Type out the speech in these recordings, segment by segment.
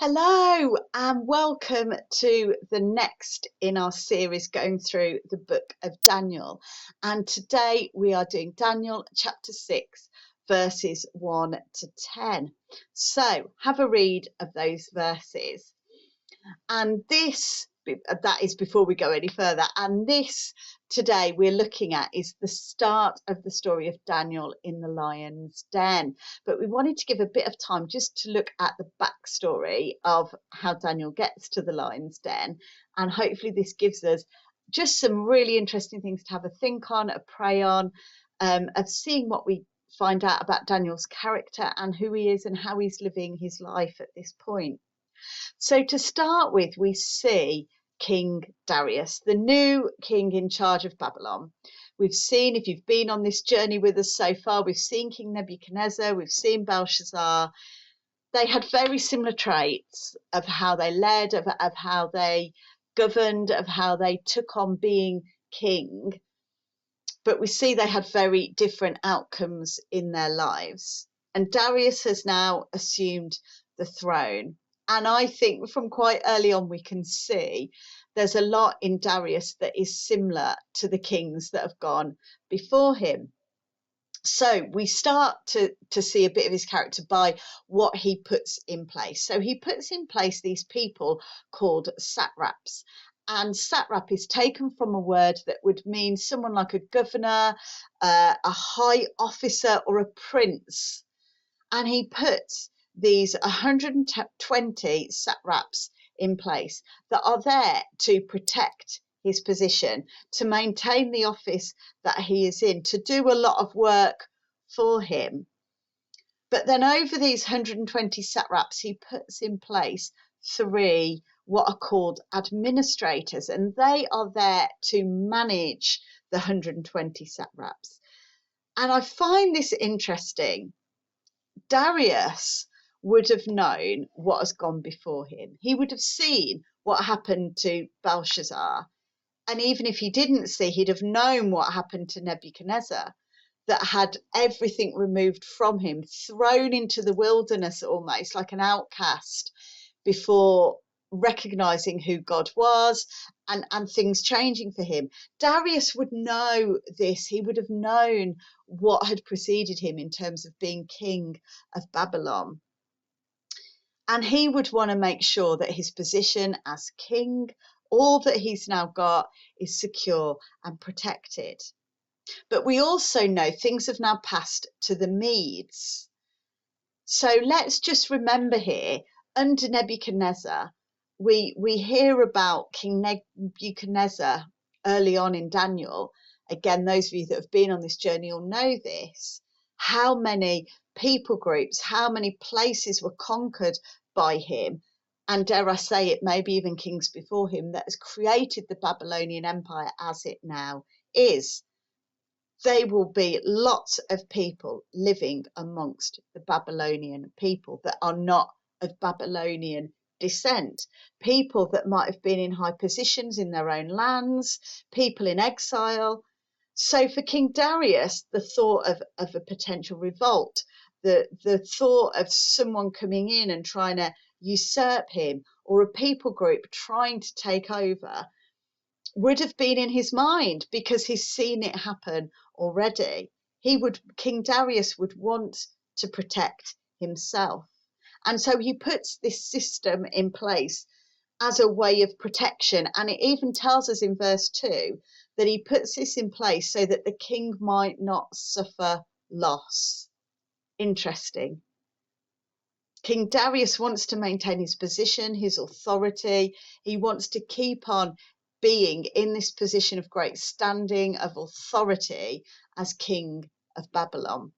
Hello and welcome to the next in our series going through the book of Daniel. And today we are doing Daniel chapter 6, verses 1 to 10. So have a read of those verses. And that is before we go any further. And this today we're looking at is the start of the story of Daniel in the lion's den. But we wanted to give a bit of time just to look at the backstory of how Daniel gets to the lion's den. And hopefully this gives us just some really interesting things to have a think on, a pray on, of seeing what we find out about Daniel's character and who he is and how he's living his life at this point. So to start with, we see King Darius, the new king in charge of Babylon. We've seen, if you've been on this journey with us so far, we've seen King Nebuchadnezzar, we've seen Belshazzar. They had very similar traits of how they led, of how they governed, of how they took on being king. But we see they had very different outcomes in their lives. And Darius has now assumed the throne. And I think from quite early on, we can see there's a lot in Darius that is similar to the kings that have gone before him. So we start to see a bit of his character by what he puts in place. So he puts in place these people called satraps. And satrap is taken from a word that would mean someone like a governor, a high officer, or a prince. And he puts these 120 satraps in place that are there to protect his position, to maintain the office that he is in, to do a lot of work for him. But then over these 120 satraps, he puts in place three what are called administrators, and they are there to manage the 120 satraps. And I find this interesting. Darius would have known what has gone before him. He would have seen what happened to Belshazzar. And even if he didn't see, he'd have known what happened to Nebuchadnezzar, that had everything removed from him, thrown into the wilderness almost like an outcast before recognizing who God was and things changing for him. Darius would know this. He would have known what had preceded him in terms of being king of Babylon. And he would want to make sure that his position as king, all that he's now got, is secure and protected. But we also know things have now passed to the Medes. So let's just remember here, under Nebuchadnezzar, we hear about King Nebuchadnezzar early on in Daniel. Again, those of you that have been on this journey will know this. How many people groups, how many places were conquered by him, and dare I say it, maybe even kings before him, that has created the Babylonian Empire as it now is. There will be lots of people living amongst the Babylonian people that are not of Babylonian descent, people that might have been in high positions in their own lands, people in exile. So for King Darius, the thought of a potential revolt, the thought of someone coming in and trying to usurp him, or a people group trying to take over, would have been in his mind because he's seen it happen already. King Darius would want to protect himself. And so he puts this system in place as a way of protection. And it even tells us in verse 2 that he puts this in place so that the king might not suffer loss. Interesting. King Darius wants to maintain his position, his authority. He wants to keep on being in this position of great standing, of authority as king of Babylon.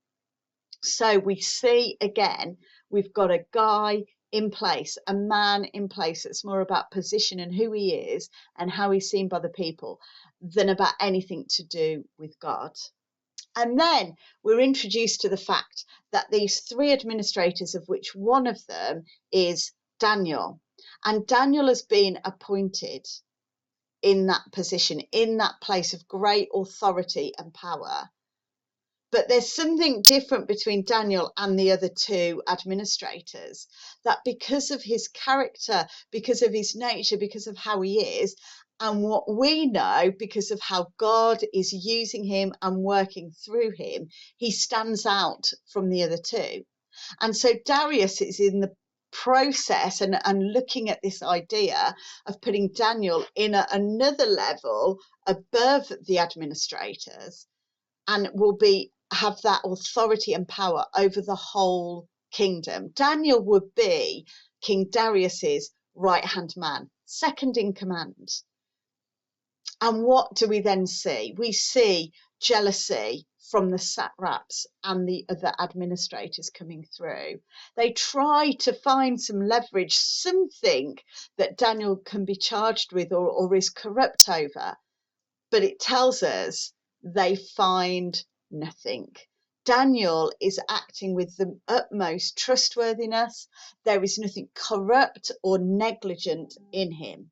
So we see again, we've got a guy in place, a man in place that's more about position and who he is and how he's seen by the people than about anything to do with God. And then we're introduced to the fact that these three administrators, of which one of them is Daniel, and Daniel has been appointed in that position, in that place of great authority and power, But there's something different between Daniel and the other two administrators, that because of his character, because of his nature, because of how he is, and what we know, because of how God is using him and working through him, he stands out from the other two. And so Darius is in the process and looking at this idea of putting Daniel in another level above the administrators, and will have that authority and power over the whole kingdom. Daniel would be King Darius's right-hand man, second in command. And what do we then see? We see jealousy from the satraps and the other administrators coming through. They try to find some leverage, something that Daniel can be charged with or is corrupt over. But it tells us they find nothing. Daniel is acting with the utmost trustworthiness. There is nothing corrupt or negligent in him.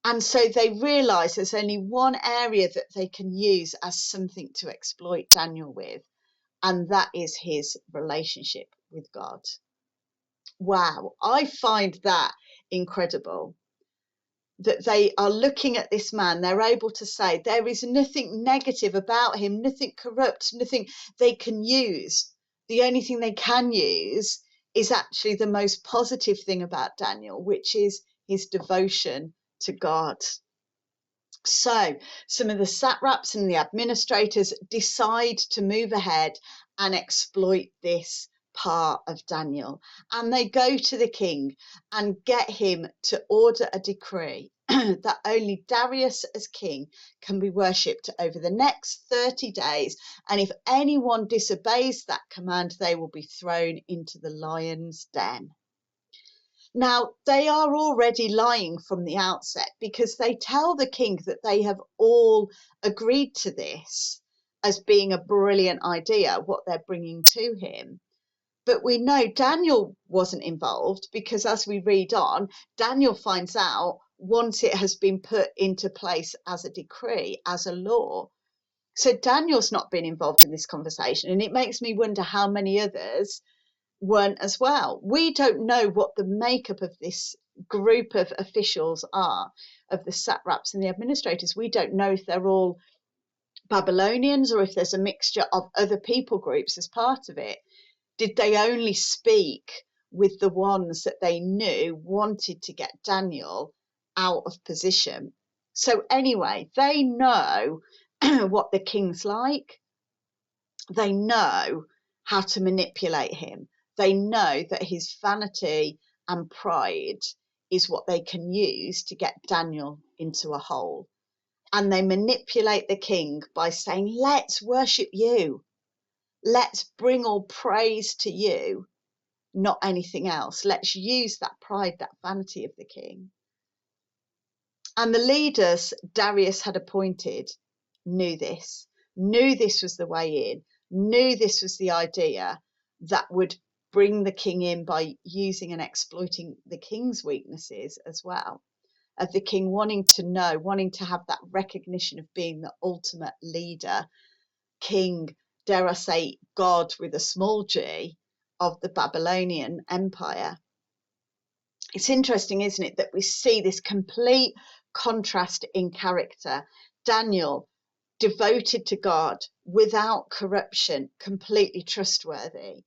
And so they realise there's only one area that they can use as something to exploit Daniel with, and that is his relationship with God. Wow, I find that incredible. That they are looking at this man, they're able to say there is nothing negative about him, nothing corrupt, nothing they can use. The only thing they can use is actually the most positive thing about Daniel, which is his devotion to God. So some of the satraps and the administrators decide to move ahead and exploit this part of Daniel. And they go to the king and get him to order a decree that only Darius as king can be worshipped over the next 30 days. And if anyone disobeys that command, they will be thrown into the lion's den. Now, they are already lying from the outset, because they tell the king that they have all agreed to this as being a brilliant idea, what they're bringing to him. But we know Daniel wasn't involved, because as we read on, Daniel finds out once it has been put into place as a decree, as a law. So Daniel's not been involved in this conversation, and it makes me wonder how many others weren't as well. We don't know what the makeup of this group of officials are, of the satraps and the administrators. We don't know if they're all Babylonians or if there's a mixture of other people groups as part of it. Did they only speak with the ones that they knew wanted to get Daniel out of position? So anyway, they know what the king's like. They know how to manipulate him. They know that his vanity and pride is what they can use to get Daniel into a hole. And they manipulate the king by saying, let's worship you. Let's bring all praise to you, not anything else. Let's use that pride, that vanity of the king. And the leaders Darius had appointed knew this was the way in, knew this was the idea that would bring the king in by using and exploiting the king's weaknesses as well, of the king wanting to know, wanting to have that recognition of being the ultimate leader, king, dare I say, God with a small g, of the Babylonian Empire. It's interesting, isn't it, that we see this complete contrast in character. Daniel, devoted to God, without corruption, completely trustworthy.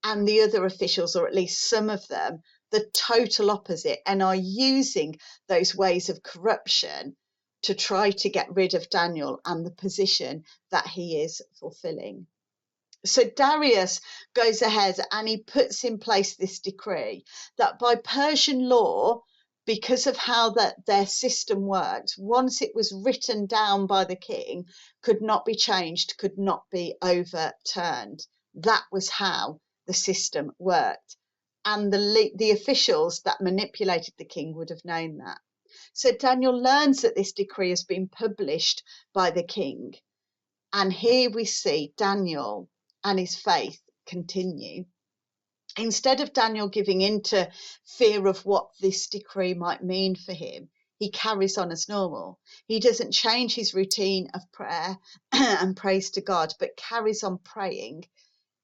And the other officials, or at least some of them, the total opposite, and are using those ways of corruption to try to get rid of Daniel and the position that he is fulfilling. So Darius goes ahead and he puts in place this decree that by Persian law, because of how their system worked, once it was written down by the king, could not be changed, could not be overturned. That was how the system worked. And the officials that manipulated the king would have known that. So Daniel learns that this decree has been published by the king. And here we see Daniel and his faith continue. Instead of Daniel giving in to fear of what this decree might mean for him, he carries on as normal. He doesn't change his routine of prayer and praise to God, but carries on praying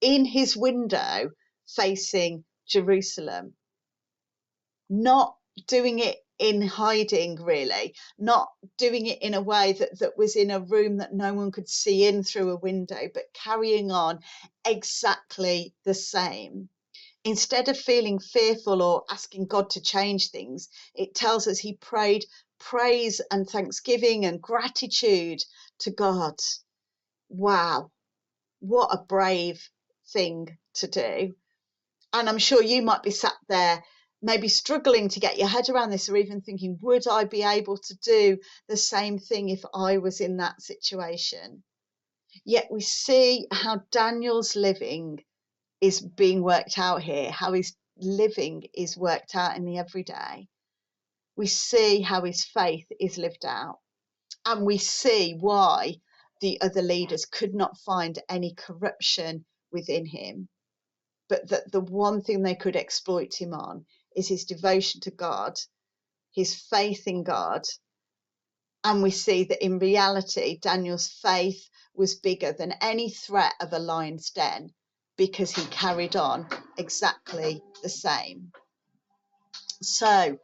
in his window facing Jerusalem, not doing it in hiding, really, not doing it in a way that was in a room that no one could see in through a window, but carrying on exactly the same. Instead of feeling fearful or asking God to change things, it tells us he prayed praise and thanksgiving and gratitude to God. Wow, what a brave thing to do. And I'm sure you might be sat there maybe struggling to get your head around this, or even thinking, would I be able to do the same thing if I was in that situation? Yet we see how Daniel's living is being worked out here, how his living is worked out in the everyday. We see how his faith is lived out, and we see why the other leaders could not find any corruption within him, but that the one thing they could exploit him on is his devotion to God, his faith in God. And we see that in reality, Daniel's faith was bigger than any threat of a lion's den, because he carried on exactly the same. So,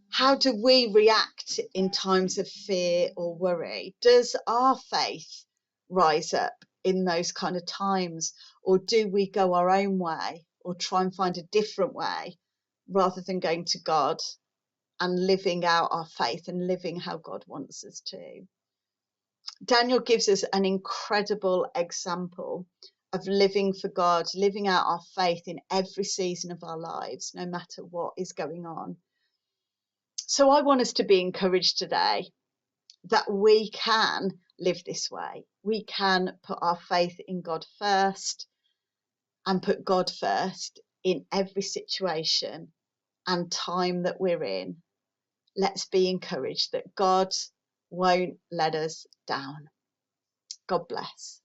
how do we react in times of fear or worry? Does our faith rise up in those kind of times, or do we go our own way or try and find a different way rather than going to God and living out our faith and living how God wants us to? Daniel gives us an incredible example of living for God, living out our faith in every season of our lives, no matter what is going on. So I want us to be encouraged today that we can live this way. We can put our faith in God first and put God first in every situation and time that we're in. Let's be encouraged that God won't let us down. God bless.